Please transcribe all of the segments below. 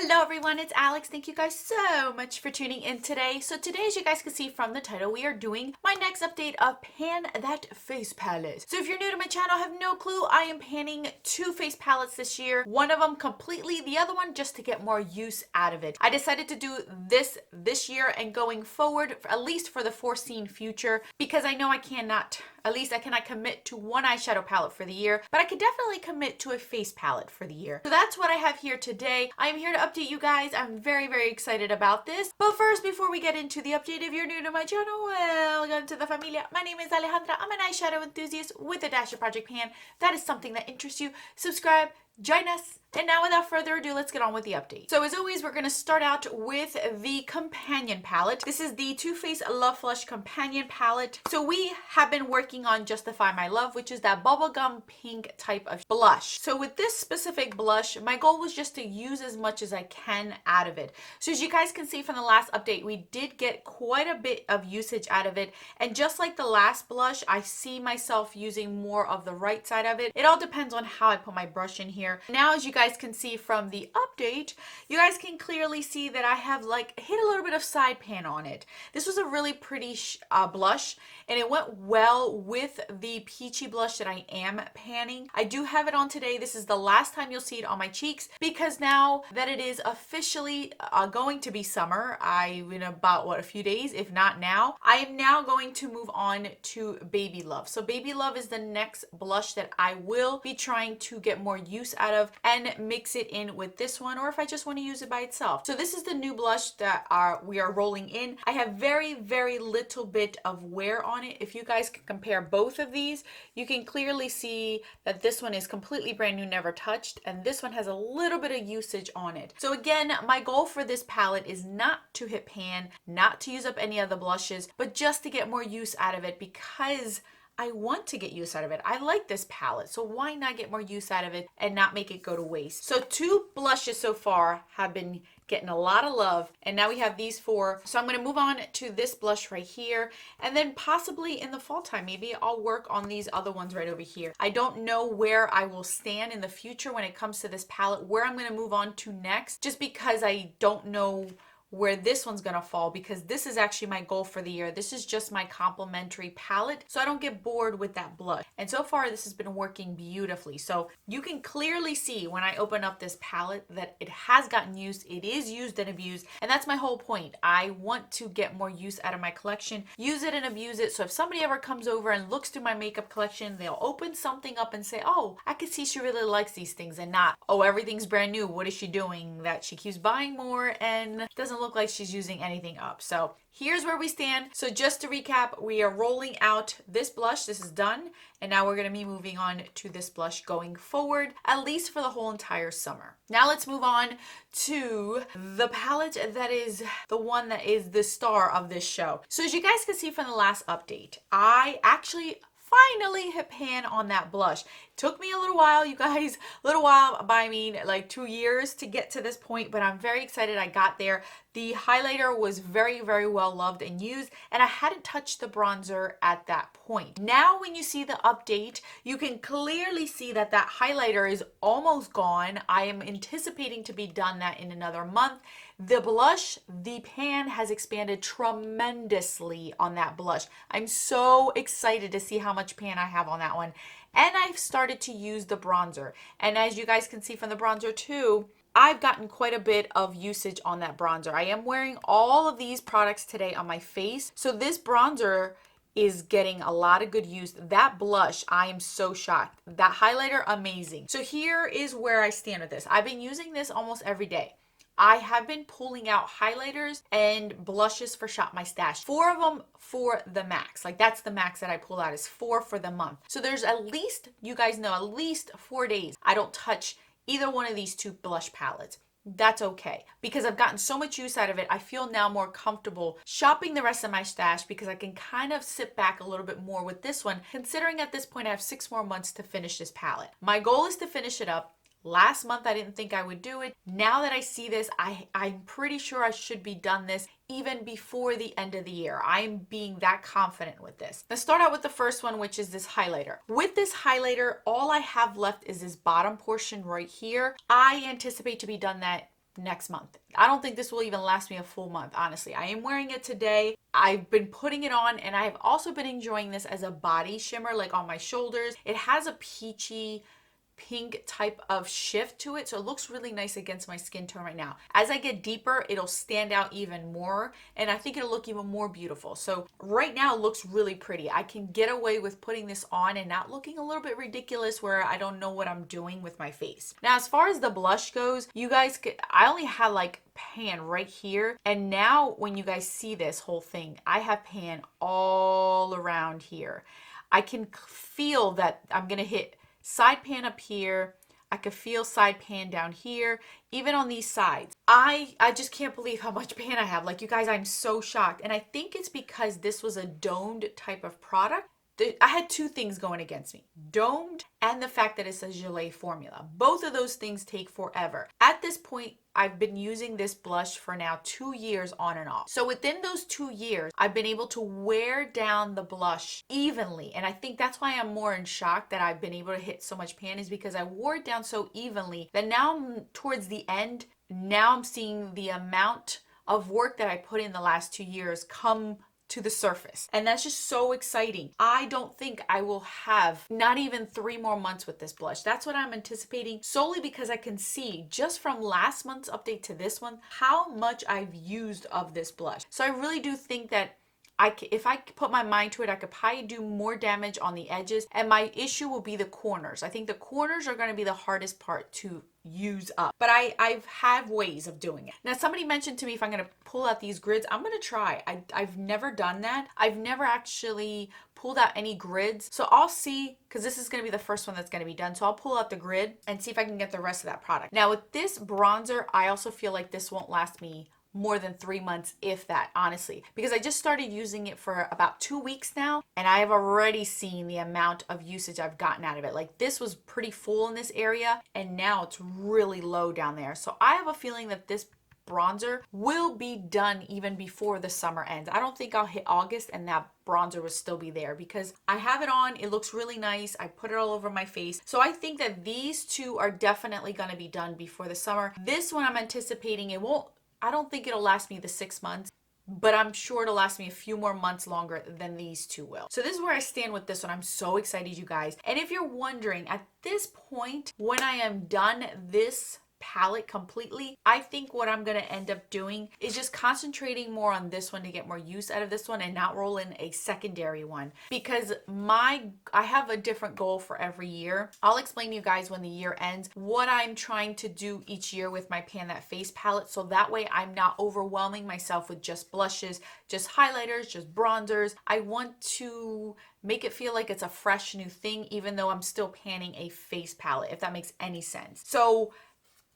Hello everyone, it's Alex. Thank you guys so much for tuning in today. So today, as you guys can see from the title, we are doing my next update of Pan That Face Palette. So if you're new to my channel, have no clue, I am panning two face palettes this year. One of them completely, the other one just to get more use out of it. I decided to do this year and going forward, at least for the foreseen future, because I know I cannot commit to one eyeshadow palette for the year, but I could definitely commit to a face palette for the year. So that's what I have here today. I am here to update you guys. I'm very, very excited about this. But first, before we get into the update, if you're new to my channel, welcome to the familia. My name is Alejandra. I'm an eyeshadow enthusiast with a dash of Project Pan. That is something that interests you. Subscribe, join us. And now without further ado, let's get on with the update. So as always, we're going to start out with the companion palette. This is the Too Faced Love Flush companion palette. So we have been working on Justify My Love, which is that bubblegum pink type of blush. So with this specific blush, my goal was just to use as much as I can out of it. So as you guys can see from the last update, we did get quite a bit of usage out of it. And just like the last blush, I see myself using more of the right side of it. It all depends on how I put my brush in here. Now, as you guys can see from the update, you guys can clearly see that I have like hit a little bit of side pan on it. This was a really pretty blush, and it went well with the peachy blush that I am panning. I do have it on today. This is the last time you'll see it on my cheeks, because now that it is officially going to be summer, in about a few days, if not now, I am now going to move on to Baby Love. So Baby Love is the next blush that I will be trying to get more use out of and mix it in with this one, or if I just want to use it by itself. So this is the new blush that we are rolling in. I have very, very little bit of wear on it. If you guys can compare both of these, you can clearly see that this one is completely brand new, never touched, and this one has a little bit of usage on it. So again, my goal for this palette is not to hit pan, not to use up any of the blushes, but just to get more use out of it, because I want to get use out of it. I like this palette, so why not get more use out of it and not make it go to waste? So two blushes so far have been getting a lot of love, and now we have these four. So I'm going to move on to this blush right here, and then possibly in the fall time, maybe I'll work on these other ones right over here. I don't know where I will stand in the future when it comes to this palette, where I'm going to move on to next, just because I don't know where this one's gonna fall, because this is actually my goal for the year. This is just my complimentary palette, so I don't get bored with that blush. And so far, this has been working beautifully. So you can clearly see when I open up this palette that it has gotten used. It is used and abused, and that's my whole point. I want to get more use out of my collection, use it and abuse it. So if somebody ever comes over and looks through my makeup collection, they'll open something up and say, oh, I can see she really likes these things, and not, oh, everything's brand new. What is she doing that she keeps buying more and doesn't look like she's using anything up? So here's where we stand. So just to recap, we are rolling out this blush. This is done. And now we're going to be moving on to this blush going forward, at least for the whole entire summer. Now let's move on to the palette that is the one that is the star of this show. So as you guys can see from the last update, I actually finally hit pan on that blush. Took me a little while, you guys. A little while, by I mean like 2 years to get to this point, but I'm very excited I got there. The highlighter was very, very well loved and used, and I hadn't touched the bronzer at that point. Now when you see the update, you can clearly see that that highlighter is almost gone. I am anticipating to be done that in another month. The blush, the pan has expanded tremendously on that blush. I'm so excited to see how much pan I have on that one. And I've started to use the bronzer. And as you guys can see from the bronzer too, I've gotten quite a bit of usage on that bronzer. I am wearing all of these products today on my face. So this bronzer is getting a lot of good use. That blush, I am so shocked. That highlighter, amazing. So here is where I stand with this. I've been using this almost every day. I have been pulling out highlighters and blushes for Shop My Stash. 4 of them for the max. Like that's the max that I pull out, is 4 for the month. So there's at least, you guys know, at least 4 days I don't touch either one of these two blush palettes. That's okay, because I've gotten so much use out of it. I feel now more comfortable shopping the rest of my stash, because I can kind of sit back a little bit more with this one, considering at this point I have 6 more months to finish this palette. My goal is to finish it up. Last month, I didn't think I would do it. Now that I see this, I'm pretty sure I should be done this even before the end of the year. I am being that confident with this. Let's start out with the first one, which is this highlighter. With this highlighter, all I have left is this bottom portion right here. I anticipate to be done that next month. I don't think this will even last me a full month, honestly. I am wearing it today. I've been putting it on, and I've also been enjoying this as a body shimmer, like on my shoulders. It has a peachy pink type of shift to it, so it looks really nice against my skin tone right now. As I get deeper, it'll stand out even more, and I think it'll look even more beautiful. So right now it looks really pretty. I can get away with putting this on and not looking a little bit ridiculous where I don't know what I'm doing with my face. Now, as far as the blush goes, you guys could, I only had like pan right here, and now when you guys see this whole thing, I have pan all around here. I can feel that I'm gonna hit side pan up here. I could feel side pan down here, even on these sides. I just can't believe how much pan I have. Like, you guys, I'm so shocked. And I think it's because this was a domed type of product. I had two things going against me: domed and the fact that it's a gelée formula. Both of those things take forever. At this point, I've been using this blush for now 2 years on and off. So within those 2 years, I've been able to wear down the blush evenly. And I think that's why I'm more in shock that I've been able to hit so much pan, is because I wore it down so evenly that now I'm towards the end. Now I'm seeing the amount of work that I put in the last 2 years come to the surface. And that's just so exciting. I don't think I will have not even 3 more months with this blush. That's what I'm anticipating, solely because I can see just from last month's update to this one how much I've used of this blush. So I really do think that if I put my mind to it, I could probably do more damage on the edges, and my issue will be the corners. I think the corners are going to be the hardest part to use up, but I've had ways of doing it. Now, somebody mentioned to me if I'm going to pull out these grids. I'm going to try. I've never done that. I've never actually pulled out any grids, so I'll see, because this is going to be the first one that's going to be done. So I'll pull out the grid and see if I can get the rest of that product. Now, with this bronzer, I also feel like this won't last me more than 3 months, if that, honestly, because I just started using it for about 2 weeks now, and I have already seen the amount of usage I've gotten out of it. Like, this was pretty full in this area, and now it's really low down there. So I have a feeling that this bronzer will be done even before the summer ends. I don't think I'll hit August and that bronzer will still be there, because I have it on. It looks really nice. I put it all over my face. So I think that these two are definitely going to be done before the summer. This one, I'm anticipating it won't, I don't think it'll last me the 6 months, but I'm sure it'll last me a few more months longer than these two will. So this is where I stand with this one. I'm so excited, you guys. And if you're wondering, at this point, when I am done this palette completely, I think what I'm going to end up doing is just concentrating more on this one to get more use out of this one and not roll in a secondary one, because I have a different goal for every year. I'll explain to you guys when the year ends what I'm trying to do each year with my Pan That Face palette, so that way I'm not overwhelming myself with just blushes, just highlighters, just bronzers. I want to make it feel like it's a fresh new thing, even though I'm still panning a face palette, if that makes any sense. So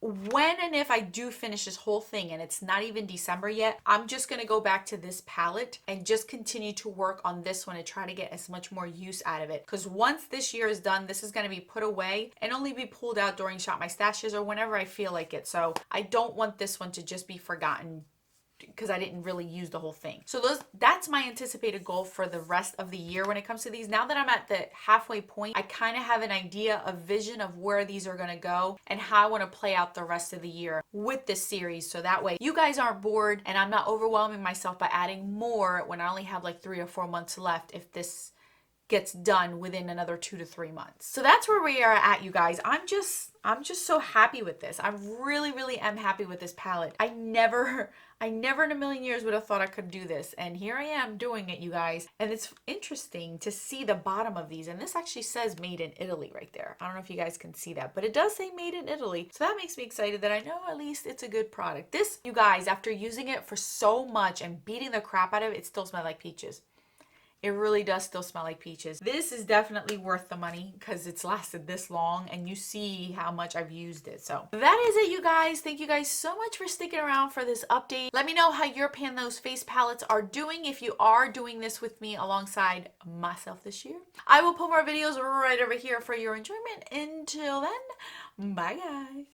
when and if I do finish this whole thing, and it's not even December yet, I'm just going to go back to this palette and just continue to work on this one and try to get as much more use out of it. Because once this year is done, this is going to be put away and only be pulled out during Shop My Stashes or whenever I feel like it. So I don't want this one to just be forgotten because I didn't really use the whole thing. So that's my anticipated goal for the rest of the year when it comes to these. Now that I'm at the halfway point, I kind of have an idea, a vision of where these are going to go and how I want to play out the rest of the year with this series. So that way you guys aren't bored and I'm not overwhelming myself by adding more when I only have like 3 or 4 months left if this gets done within another 2 to 3 months. So that's where we are at, you guys. I'm just so happy with this. I really am happy with this palette. I never in a million years would have thought I could do this, and here I am doing it, you guys. And it's interesting to see the bottom of these, and this actually says made in Italy right there. I don't know if you guys can see that, but it does say made in Italy. So that makes me excited that I know at least it's a good product. This, you guys, after using it for so much and beating the crap out of it, it still smells like peaches. It really does still smell like peaches. This is definitely worth the money because it's lasted this long and you see how much I've used it. So that is it, you guys. Thank you guys so much for sticking around for this update. Let me know how your Pan Those face palettes are doing if you are doing this with me alongside myself this year. I will put more videos right over here for your enjoyment. Until then, bye guys.